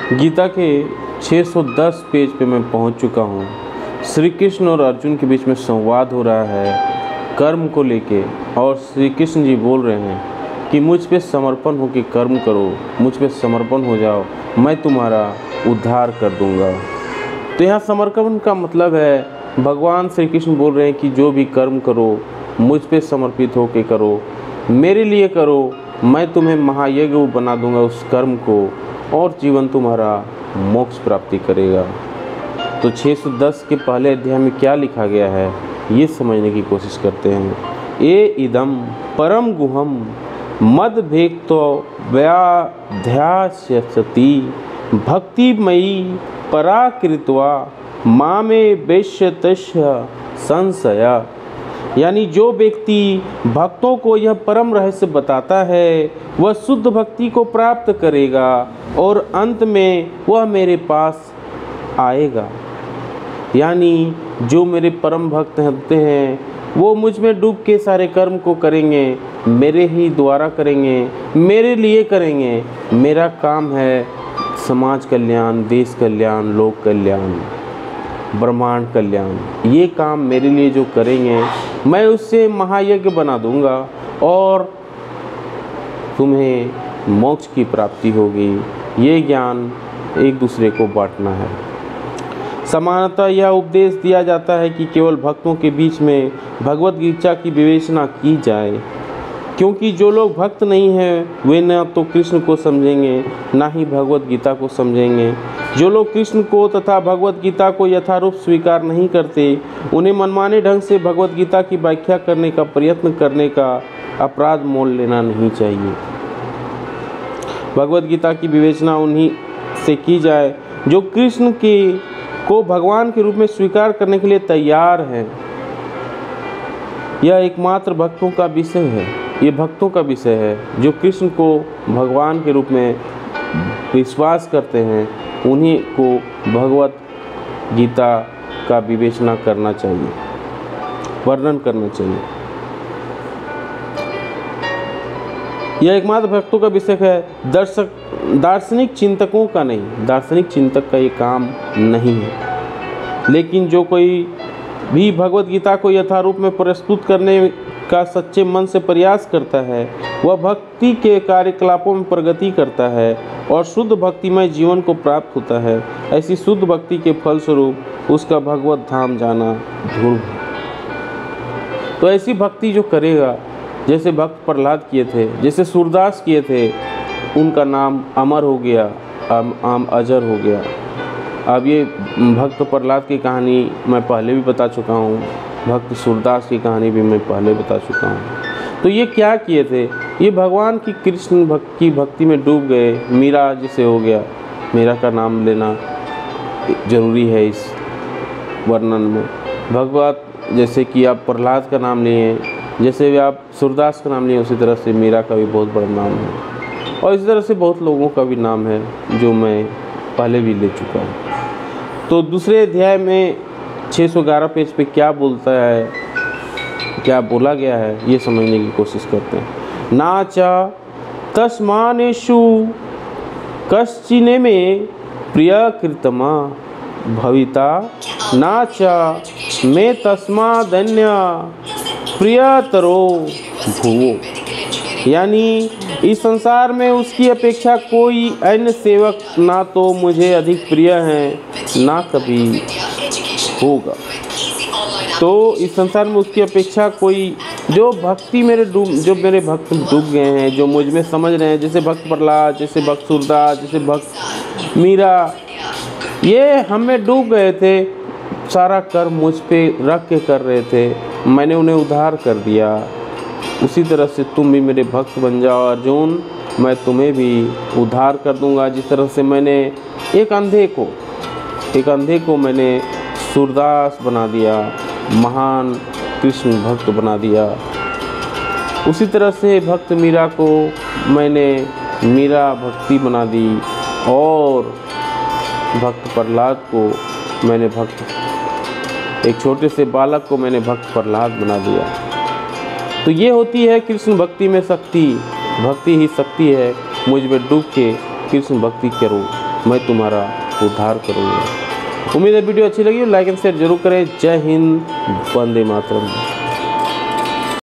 गीता के 610 पेज पे मैं पहुंच चुका हूं। श्री कृष्ण और अर्जुन के बीच में संवाद हो रहा है कर्म को लेके, और श्री कृष्ण जी बोल रहे हैं कि मुझ पे समर्पण हो के कर्म करो, मुझ पे समर्पण हो जाओ, मैं तुम्हारा उद्धार कर दूंगा। तो यहाँ समर्पण का मतलब है भगवान श्री कृष्ण बोल रहे हैं कि जो भी कर्म करो मुझ पे समर्पित हो के करो, मेरे लिए करो, मैं तुम्हें महायज्ञ बना दूंगा उस कर्म को, और जीवन तुम्हारा मोक्ष प्राप्ति करेगा। तो 610 के पहले अध्याय में क्या लिखा गया है ये समझने की कोशिश करते हैं। ए इदम परम गुहम मद भेक्तो व्याध्यास्यति भक्तिमयी पराकृत्वा मामे वैश्यतस्य संशया। यानी जो व्यक्ति भक्तों को यह परम रहस्य बताता है वह शुद्ध भक्ति को प्राप्त करेगा और अंत में वह मेरे पास आएगा। यानी जो मेरे परम भक्त होते हैं वो मुझ में डूब के सारे कर्म को करेंगे, मेरे ही द्वारा करेंगे, मेरे लिए करेंगे। मेरा काम है समाज कल्याण, देश कल्याण, लोक कल्याण, ब्रह्मांड कल्याण। ये काम मेरे लिए जो करेंगे मैं उससे महायज्ञ बना दूंगा और तुम्हें मोक्ष की प्राप्ति होगी। ये ज्ञान एक दूसरे को बांटना है। सामान्यतः यह उपदेश दिया जाता है कि केवल भक्तों के बीच में भगवत गीता की विवेचना की जाए, क्योंकि जो लोग भक्त नहीं हैं वे न तो कृष्ण को समझेंगे ना ही भगवत गीता को समझेंगे। जो लोग कृष्ण को तथा भगवत गीता को यथारूप स्वीकार नहीं करते उन्हें मनमाने ढंग से भगवत गीता की व्याख्या करने का प्रयत्न करने का अपराध मोल लेना नहीं चाहिए। भगवत गीता की विवेचना उन्हीं से की जाए जो कृष्ण को भगवान के रूप में स्वीकार करने के लिए तैयार हैं। यह एकमात्र भक्तों का विषय है, ये भक्तों का विषय है जो कृष्ण को भगवान के रूप में विश्वास करते हैं, उन्हीं को भगवत गीता का विवेचना करना चाहिए, वर्णन करना चाहिए। यह एकमात्र भक्तों का विषय है, दार्शनिक चिंतकों का नहीं। दार्शनिक चिंतक का ये काम नहीं है। लेकिन जो कोई भी भगवत गीता को यथारूप में प्रस्तुत करने का सच्चे मन से प्रयास करता है वह भक्ति के कार्यकलापों में प्रगति करता है और शुद्ध भक्तिमय जीवन को प्राप्त होता है। ऐसी शुद्ध भक्ति के फलस्वरूप उसका भगवत धाम जाना ध्रुव है। तो ऐसी भक्ति जो करेगा, जैसे भक्त प्रहलाद किए थे, जैसे सूरदास किए थे, उनका नाम अमर हो गया, अजर हो गया। अब ये भक्त प्रहलाद की कहानी मैं पहले भी बता चुका हूँ, भक्त सूरदास की कहानी भी मैं पहले बता चुका हूँ। तो ये क्या किए थे, ये भगवान की कृष्ण भक्त की भक्ति में डूब गए। मीरा जिसे हो गया, मीरा का नाम लेना जरूरी है इस वर्णन में। भगवत जैसे कि आप प्रहलाद का नाम लिए, जैसे भी आप सूरदास का नाम लिए, उसी तरह से मीरा का भी बहुत बड़ा नाम है और इसी तरह से बहुत लोगों का भी नाम है जो मैं पहले भी ले चुका हूँ। तो दूसरे अध्याय में 611 पेज पे क्या बोलता है, क्या बोला गया है, ये समझने की कोशिश करते हैं। नाचा तस्मानेषु कश्चिने में प्रिय कृतमा भविता नाचा में तस्मादन्य प्रियतरो भुवो। यानी इस संसार में उसकी अपेक्षा कोई अन्य सेवक ना तो मुझे अधिक प्रिय है ना कभी होगा। तो इस संसार में उसकी अपेक्षा कोई जो भक्ति जो मेरे भक्त डूब गए हैं, जो मुझ में समझ रहे हैं, जैसे भक्त प्रहलाद, जैसे भक्त सूरदास, जैसे भक्त मीरा, ये हमें डूब गए थे, सारा कर्म मुझ पे रख के कर रहे थे, मैंने उन्हें उद्धार कर दिया। उसी तरह से तुम भी मेरे भक्त बन जाओ अर्जुन, मैं तुम्हें भी उद्धार कर दूंगा। जिस तरह से मैंने एक अंधे को मैंने सूरदास बना दिया, महान कृष्ण भक्त बना दिया, उसी तरह से भक्त मीरा को मैंने मीरा भक्ति बना दी और भक्त प्रहलाद को मैंने एक छोटे से बालक को मैंने भक्त प्रहलाद बना दिया। तो ये होती है कृष्ण भक्ति में शक्ति। भक्ति ही शक्ति है। मुझ में डूब के कृष्ण भक्ति करो। मैं तुम्हारा उद्धार करूँगा। उम्मीद है वीडियो अच्छी लगी हो, लाइक एंड शेयर जरूर करें। जय हिंद, वंदे मातरम।